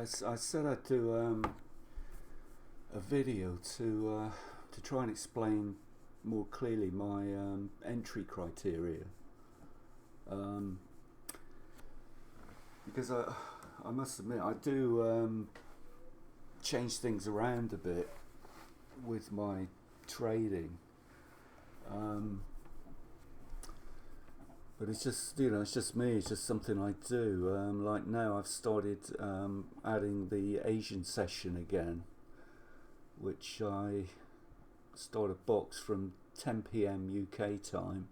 I said I'd do a video to try and explain more clearly my entry criteria, because I must admit I do change things around a bit with my trading, but it's just, it's just me, it's just something I do. Like now I've started adding the Asian session again, which I start a box from 10 p.m. UK time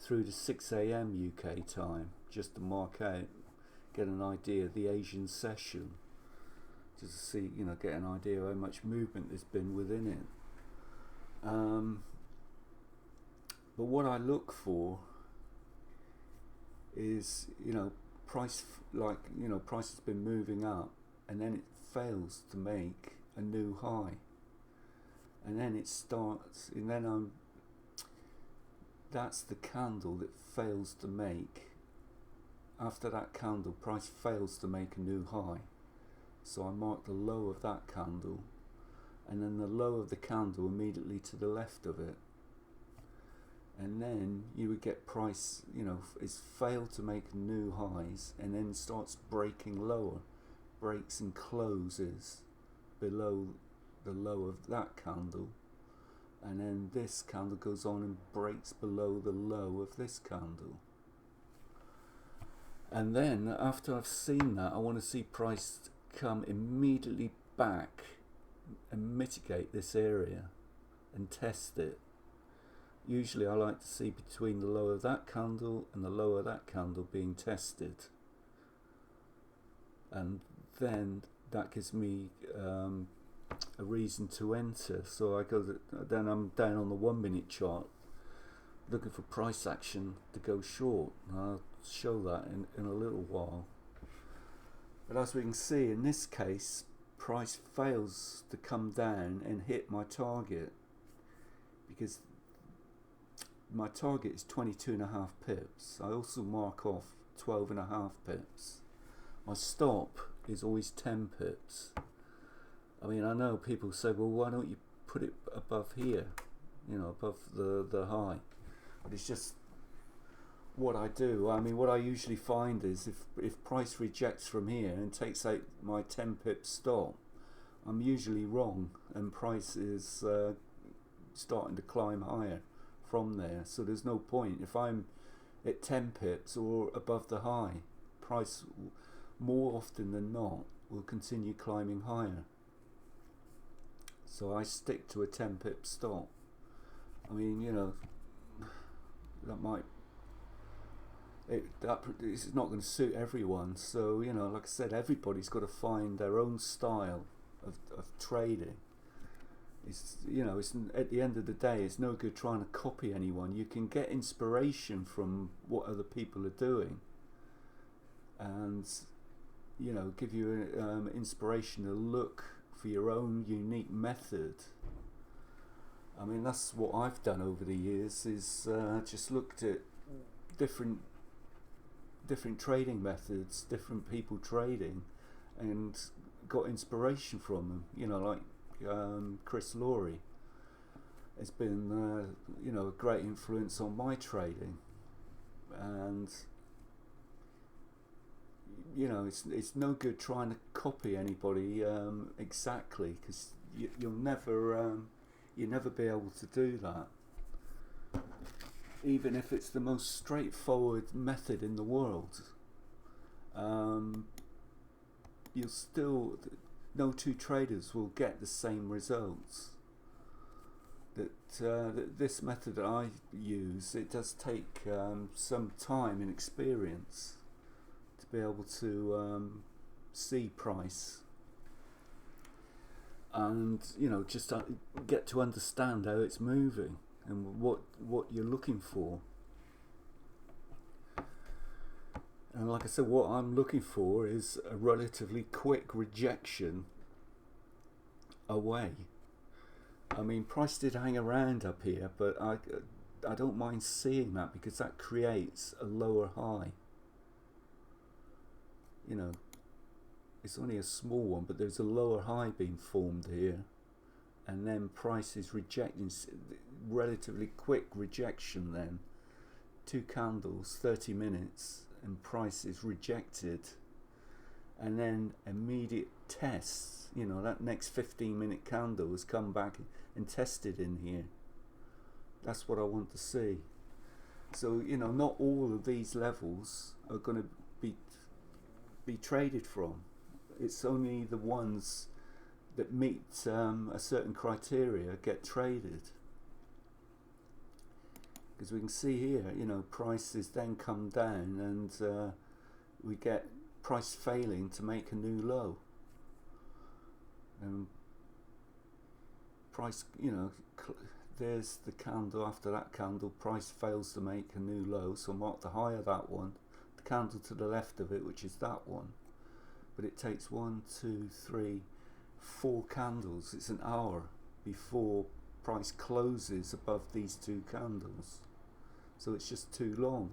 through to 6 a.m. UK time, just to mark out, get an idea of the Asian session, just to see, get an idea of how much movement there's been within it. But what I look for is, price, price has been moving up and then it fails to make a new high, and then it starts, and then that's the candle that fails to make. After that candle, price fails to make a new high, so I mark the low of that candle and then the low of the candle immediately to the left of it, and then you would get price, it's failed to make new highs and then starts breaking lower, breaks and closes below the low of that candle, and then this candle goes on and breaks below the low of this candle. And then after I've seen that, I want to see price come immediately back and mitigate this area and test it. Usually I like to see between the low of that candle and the low of that candle being tested, and then that gives me a reason to enter. So I go, then I'm down on the 1 minute chart looking for price action to go short, and I'll show that in a little while. But as we can see, in this case, price fails to come down and hit my target, because my target is 22.5 pips. I also mark off 12.5 pips. My stop is always 10 pips. I mean, I know people say, well, why don't you put it above here, above the high? But it's just what I do. I mean, what I usually find is if price rejects from here and takes out my 10 pip stop, I'm usually wrong, and price is starting to climb higher from there. So there's no point. If I'm at 10 pips or above the high, price more often than not will continue climbing higher. So I stick to a 10 pip stop. I mean, that might, it's not going to suit everyone. So, like I said, everybody's got to find their own style of trading. It's, it's, at the end of the day, it's no good trying to copy anyone. You can get inspiration from what other people are doing, and give you inspiration to look for your own unique method. I mean, that's what I've done over the years, is just looked at different trading methods, different people trading, and got inspiration from them. Like Chris Laurie has been a great influence on my trading, and it's no good trying to copy anybody exactly, because you'll never be able to do that, even if it's the most straightforward method in the world. You'll still, no two traders will get the same results. That this method that I use, it does take some time and experience to be able to see price, and just get to understand how it's moving and what you're looking for. And like I said, what I'm looking for is a relatively quick rejection away. I mean, price did hang around up here, but I don't mind seeing that, because that creates a lower high. it's only a small one, but there's a lower high being formed here, and then price is rejecting, relatively quick rejection then. 2 candles, 30 minutes, and price is rejected, and then immediate tests. You know, that next 15-minute candle has come back and tested in here. That's what I want to see. So, you know, not all of these levels are going to be traded from. It's only the ones that meet a certain criteria get traded. Because we can see here, you know, prices then come down, and we get price failing to make a new low. And price, you know, there's the candle. After that candle, price fails to make a new low, so mark the high of that one, the candle to the left of it, which is that one. But it takes 1, 2, 3, 4 candles. It's an hour before price closes above these 2 candles. So it's just too long.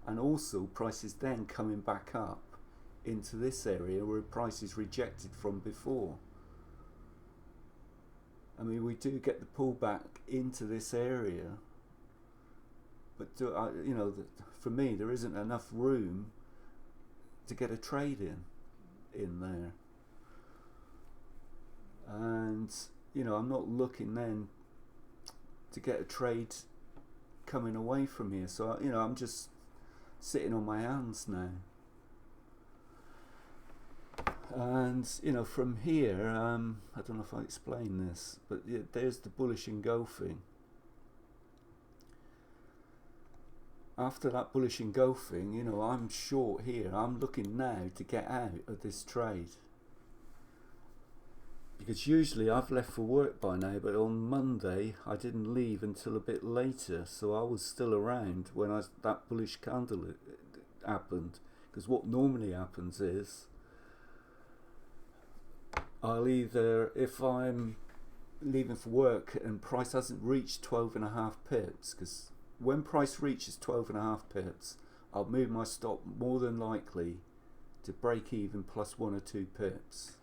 And also price is then coming back up into this area where price is rejected from before. I mean, we do get the pullback into this area, but you know, for me, there isn't enough room to get a trade in there. And you know, I'm not looking then to get a trade coming away from here. So you know, I'm just sitting on my hands now. And you know, from here, I don't know if I explain this, but yeah, there's the bullish engulfing. After that bullish engulfing, you know, I'm short here. I'm looking now to get out of this trade, because usually I've left for work by now, but on Monday I didn't leave until a bit later, so I was still around when that bullish candle happened. Because what normally happens is, I'll either, if I'm leaving for work and price hasn't reached 12.5 pips, because when price reaches 12.5 pips, I'll move my stop more than likely to break even plus 1 or 2 pips.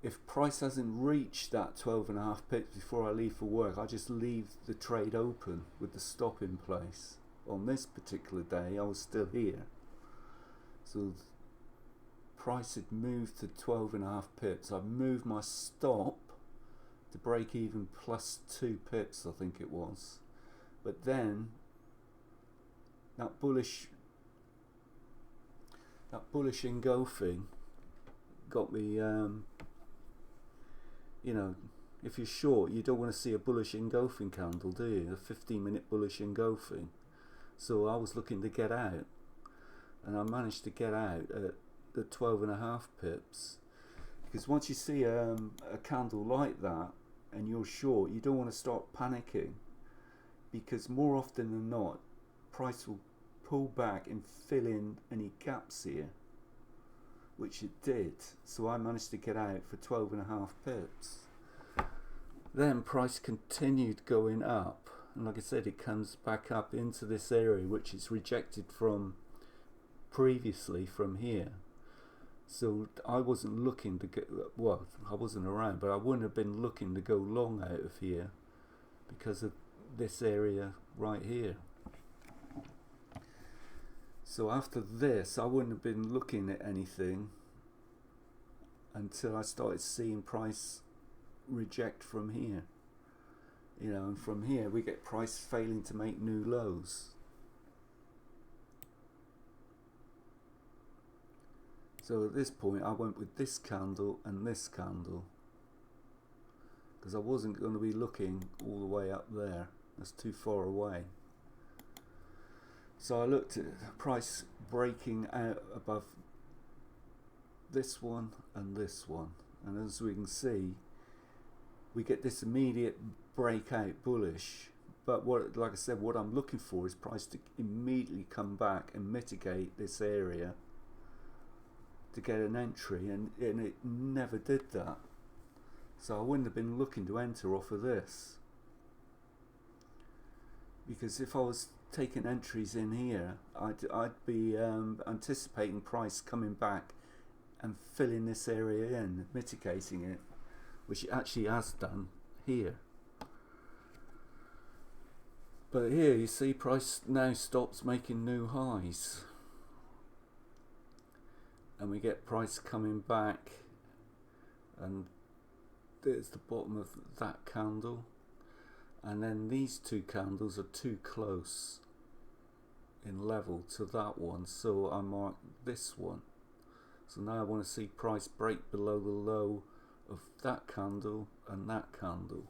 If price hasn't reached that 12.5 pips before I leave for work, I just leave the trade open with the stop in place. On this particular day, I was still here. So price had moved to 12.5 pips. I moved my stop to break even plus 2 pips, I think it was. But then that bullish engulfing got me, you know, if you're short, you don't want to see a bullish engulfing candle, do you? A 15-minute bullish engulfing. So I was looking to get out, and I managed to get out at the 12.5 pips. Because once you see a candle like that and you're short, you don't want to start panicking, because more often than not price will pull back and fill in any gaps here, which it did. So I managed to get out for 12.5 pips. Then price continued going up, and like I said, it comes back up into this area which is rejected from previously from here. So I wasn't looking to get, well, I wasn't around, but I wouldn't have been looking to go long out of here because of this area right here. So after this, I wouldn't have been looking at anything until I started seeing price reject from here. You know, and from here we get price failing to make new lows. So at this point I went with this candle and this candle, because I wasn't going to be looking all the way up there. That's too far away. So I looked at price breaking out above this one and this one, and as we can see, we get this immediate breakout bullish. But what, like I said, what I'm looking for is price to immediately come back and mitigate this area to get an entry, and it never did that. So I wouldn't have been looking to enter off of this, because if I was taking entries in here, I'd be anticipating price coming back and filling this area in, mitigating it, which it actually has done here. But here you see price now stops making new highs, and we get price coming back, and there's the bottom of that candle, and then these two candles are too close in level to that one, so I mark this one. So now I want to see price break below the low of that candle and that candle,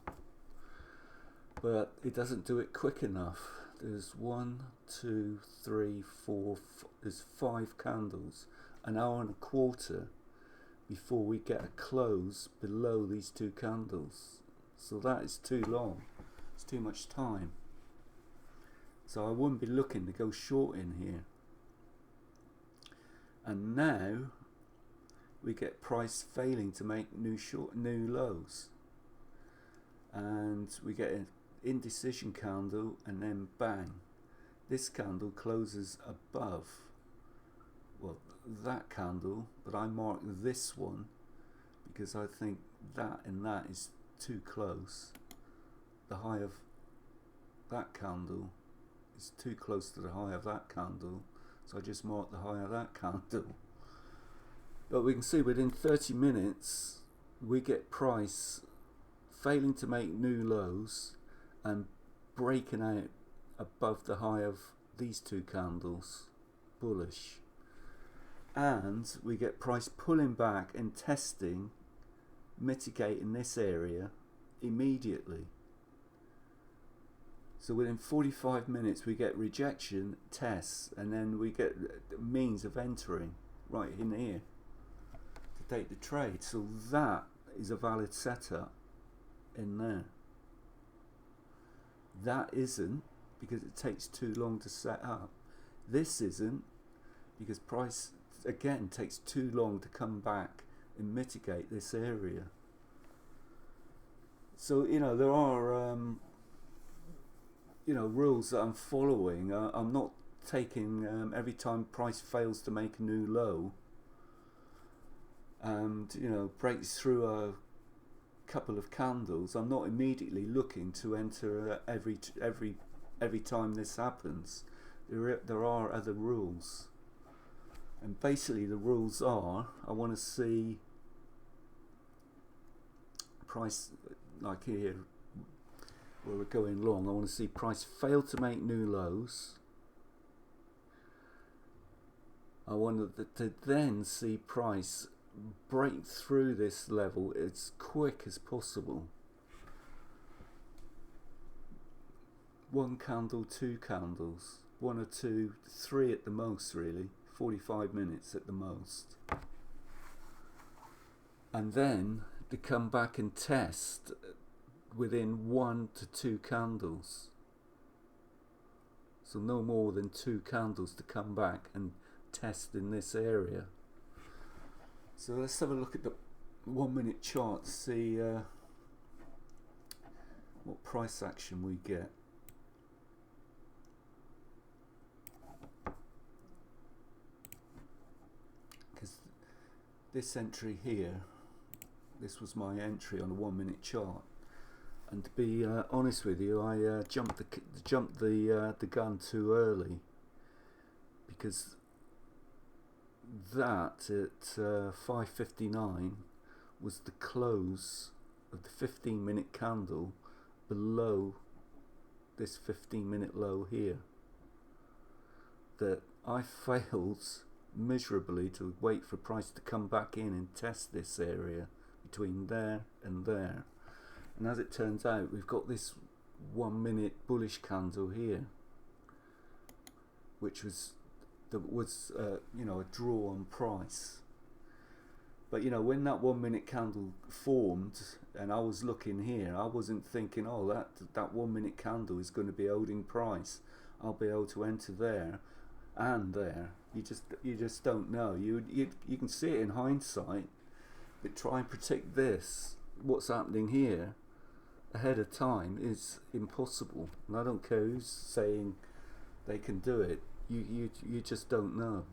but it doesn't do it quick enough. There's 1, 2, 3, 4, there's 5 candles, an hour and a quarter before we get a close below these 2 candles. So that is too long, it's too much time. So I wouldn't be looking to go short in here. And now we get price failing to make new lows, and we get an indecision candle, and then bang, this candle closes above, well, that candle, but I mark this one because I think that and that is too close. The high of that candle is too close to the high of that candle, so I just mark the high of that candle. But we can see within 30 minutes we get price failing to make new lows and breaking out above the high of these 2 candles, bullish, and we get price pulling back and testing, mitigating this area immediately. So within 45 minutes we get rejection, tests, and then we get means of entering right in here to take the trade. So that is a valid setup in there. That isn't, because it takes too long to set up. This isn't, because price again takes too long to come back and mitigate this area. So there are rules that I'm following. I'm not taking every time price fails to make a new low and breaks through a couple of candles, I'm not immediately looking to enter every time this happens. There are other rules, and basically the rules are, I want to see price, like here where we're going long, I want to see price fail to make new lows. I want to then see price break through this level as quick as possible. 1 candle, 2 candles, 1 or 2, 3 at the most, really, 45 minutes at the most. And then to come back and test within 1 to 2 candles. So no more than 2 candles to come back and test in this area. So let's have a look at the 1 minute chart to see what price action we get. Because this entry here, this was my entry on a 1 minute chart, and to be honest with you, I jumped the gun too early, because that at 5:59 was the close of the 15-minute candle below this 15-minute low here, that I failed miserably to wait for price to come back in and test this area between there and there. And as it turns out, we've got this 1 minute bullish candle here, which was a draw on price. But when that 1 minute candle formed and I was looking here, I wasn't thinking, oh, that 1 minute candle is going to be holding price, I'll be able to enter there and there. You just don't know. You can see it in hindsight, but try and predict this, what's happening here, ahead of time is impossible. And I don't care who's saying they can do it. You just don't know.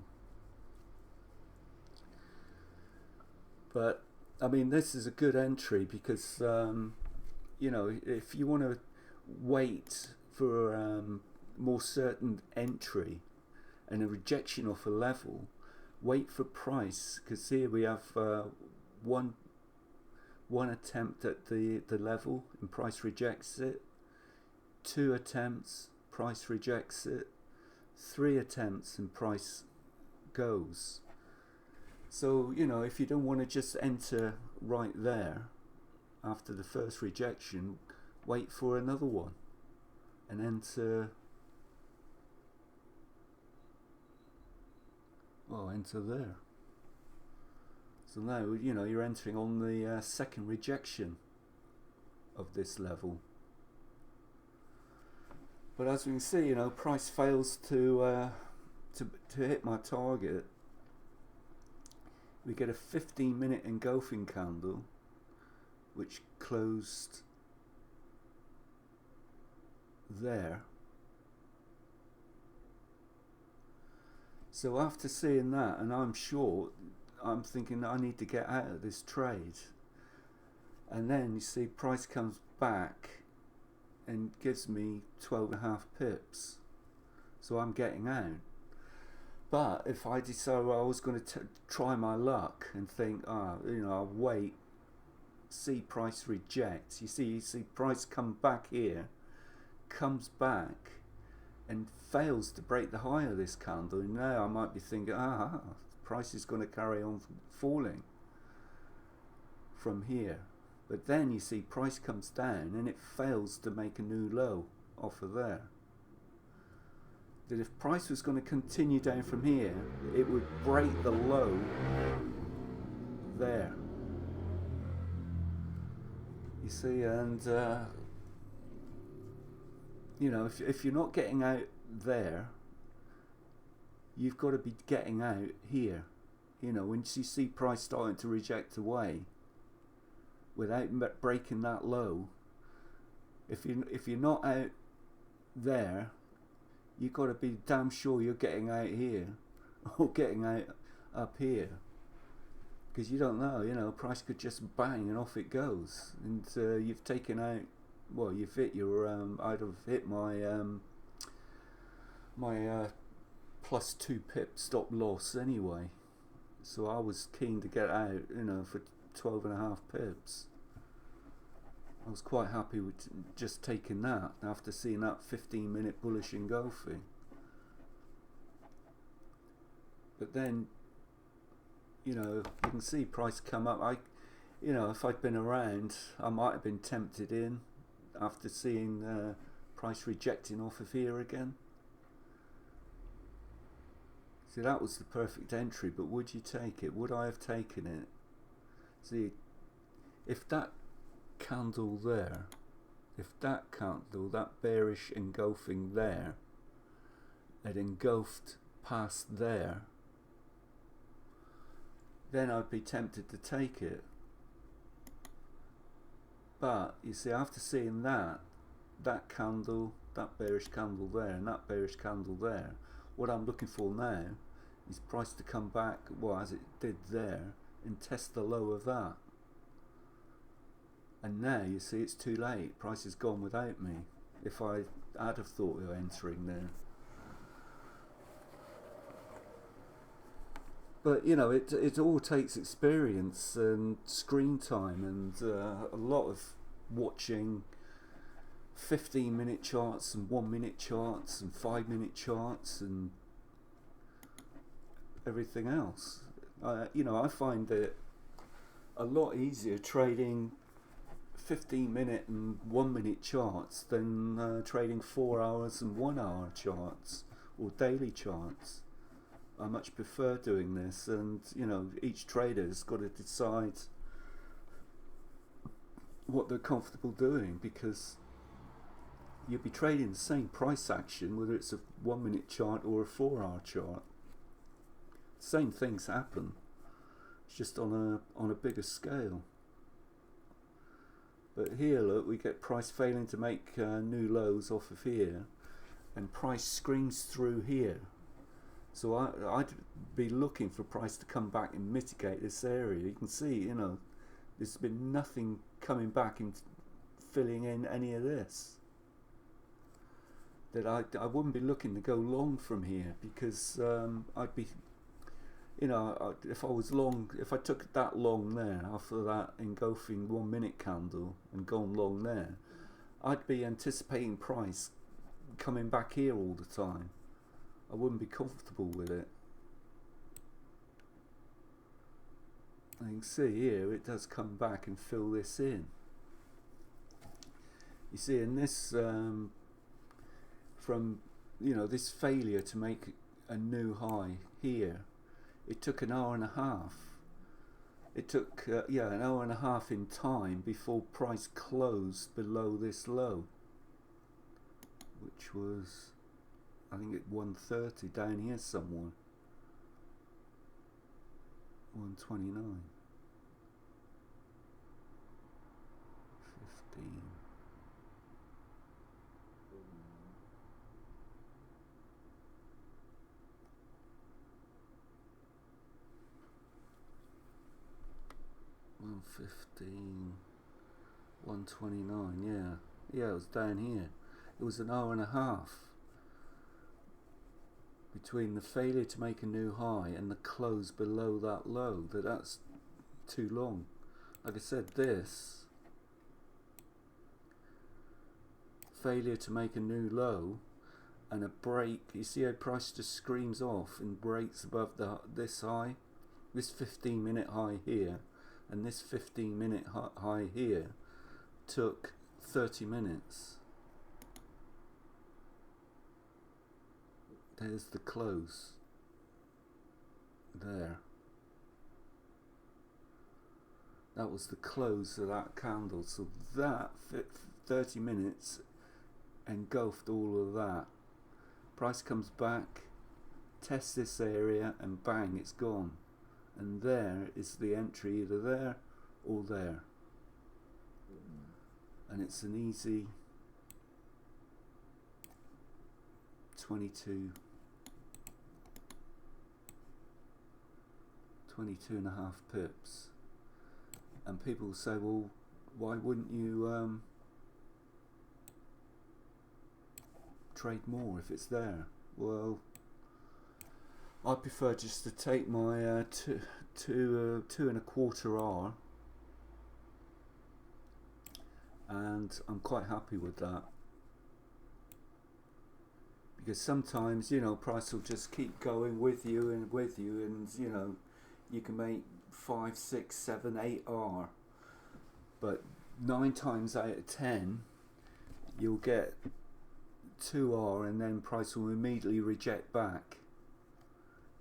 But I mean, this is a good entry because you know, if you want to wait for more certain entry and a rejection off a level, wait for price, because here we have one attempt at the level and price rejects it, 2 attempts, price rejects it, 3 attempts and price goes. So, you know, if you don't want to just enter right there after the first rejection, wait for another one and enter, well, enter there. So now, you know, you're entering on the second rejection of this level. But as we can see, you know, price fails to hit my target. We get a 15-minute engulfing candle, which closed there. So after seeing that, and I'm short, I'm thinking I need to get out of this trade. And then you see price comes back and gives me 12.5 pips. So I'm getting out. But if I decided I was going to try my luck and think, you know, I'll wait, see price reject. You see price come back here, comes back and fails to break the high of this candle. And now I might be thinking, price is going to carry on falling from here. But then you see price comes down and it fails to make a new low off of there. That if price was going to continue down from here, it would break the low there. You see, and you know, if you're not getting out there, you've got to be getting out here. You know, when you see price starting to reject away without breaking that low, if you're not out there, you've got to be damn sure you're getting out here or getting out up here, because you don't know, you know, price could just bang and off it goes, and you've taken out, well, you've hit your I'd have hit my my +2 pip stop loss anyway, so I was keen to get out, you know, for 12.5 pips. I was quite happy with just taking that after seeing that 15-minute bullish engulfing. But then, you know, you can see price come up. You know, if I'd been around, I might have been tempted in after seeing price rejecting off of here again. See, that was the perfect entry, but would you take it? Would I have taken it? See, if that candle there, that bearish engulfing there, had engulfed past there, then I'd be tempted to take it. But you see, after seeing that candle, that bearish candle there, and that bearish candle there, what I'm looking for now is price to come back, well, as it did there, and test the low of that. And now you see it's too late. Price is gone without me. If I'd have thought of entering there. But you know, it all takes experience and screen time and a lot of watching 15-minute charts and 1-minute charts and 5-minute charts and everything else. You know, I find it a lot easier trading 15-minute and 1-minute charts than trading 4 hours and 1 hour charts or daily charts. I much prefer doing this, and you know, each trader's got to decide what they're comfortable doing, because you'll be trading the same price action whether it's a 1-minute chart or a 4-hour chart. Same things happen, it's just on a bigger scale. But here, look, we get price failing to make new lows off of here, and price screens through here. So I'd be looking for price to come back and mitigate this area. You can see, you know, there's been nothing coming back and filling in any of this. That I wouldn't be looking to go long from here, because I'd be, you know, if I was long, if I took that long there after that engulfing 1 minute candle and gone long there, I'd be anticipating price coming back here all the time. I wouldn't be comfortable with it. And you can see here it does come back and fill this in. You see in this from, you know, this failure to make a new high here, it took an hour and a half. It took yeah, an hour and a half in time before price closed below this low, which was, I think, at 130 down here somewhere. 129. 15. $115, 129, yeah, it was down here. It was an hour and a half between the failure to make a new high and the close below that low. That's too long. Like I said, this failure to make a new low and a break, you see how price just screams off and breaks above this high, this 15-minute high here, and this 15-minute high here took 30 minutes. There's the close there. That was the close of that candle. So that 30 minutes engulfed all of that. Price comes back, tests this area, and bang, it's gone. And there is the entry, either there or there. And it's an easy 22 and a half pips. And people say, well, why wouldn't you trade more if it's there? Well, I prefer just to take my two and a quarter hour, and I'm quite happy with that, because sometimes, you know, price will just keep going with you, and you know, you can make 5, 6, 7, 8 R, but 9 times out of 10 you'll get 2 R, and then price will immediately reject back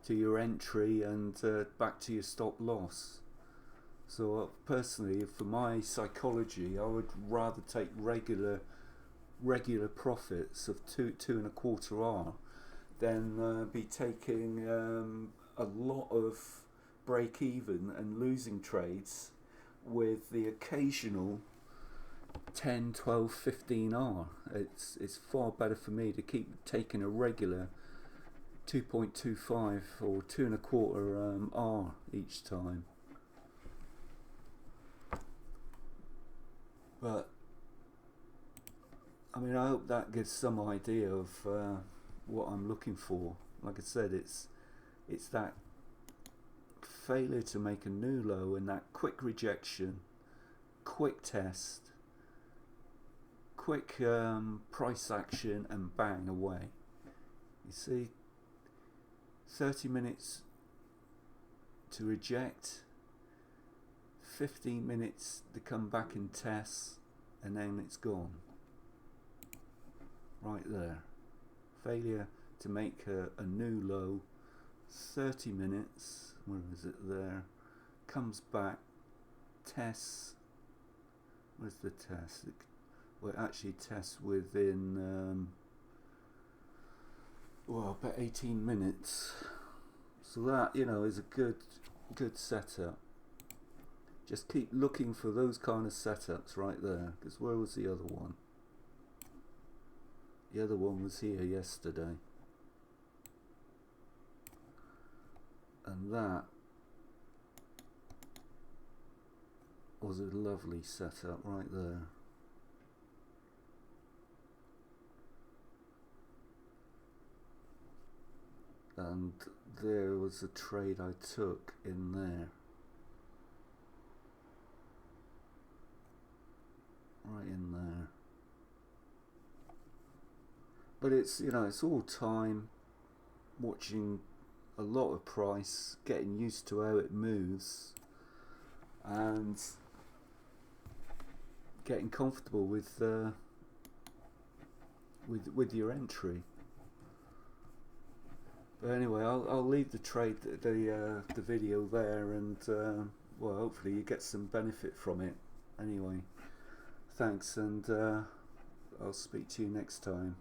to your entry and back to your stop loss. So personally, for my psychology, I would rather take regular profits of 2 and a quarter R than be taking a lot of break even and losing trades with the occasional 10, 12, 15 R. It's far better for me to keep taking a regular 2.25 or 2 and a quarter R each time. But I mean, I hope that gives some idea of what I'm looking for. Like I said, it's that failure to make a new low and that quick rejection, quick test, quick price action, and bang, away. You see, 30 minutes to reject, 15 minutes to come back and test, and then it's gone. Right there. Failure to make a new low, 30 minutes, where is it there? Comes back, tests. Where's the test? Well, it actually tests within well, about 18 minutes. So that, you know, is a good setup. Just keep looking for those kind of setups right there. Because where was the other one? The other one was here yesterday. and that was a lovely setup right there. And there was a trade I took in there, right in there. But it's, you know, it's all time, watching a lot of price, getting used to how it moves, and getting comfortable with your entry. But anyway, I'll leave the trade, the video there, and well, hopefully you get some benefit from it. Anyway, thanks, and I'll speak to you next time.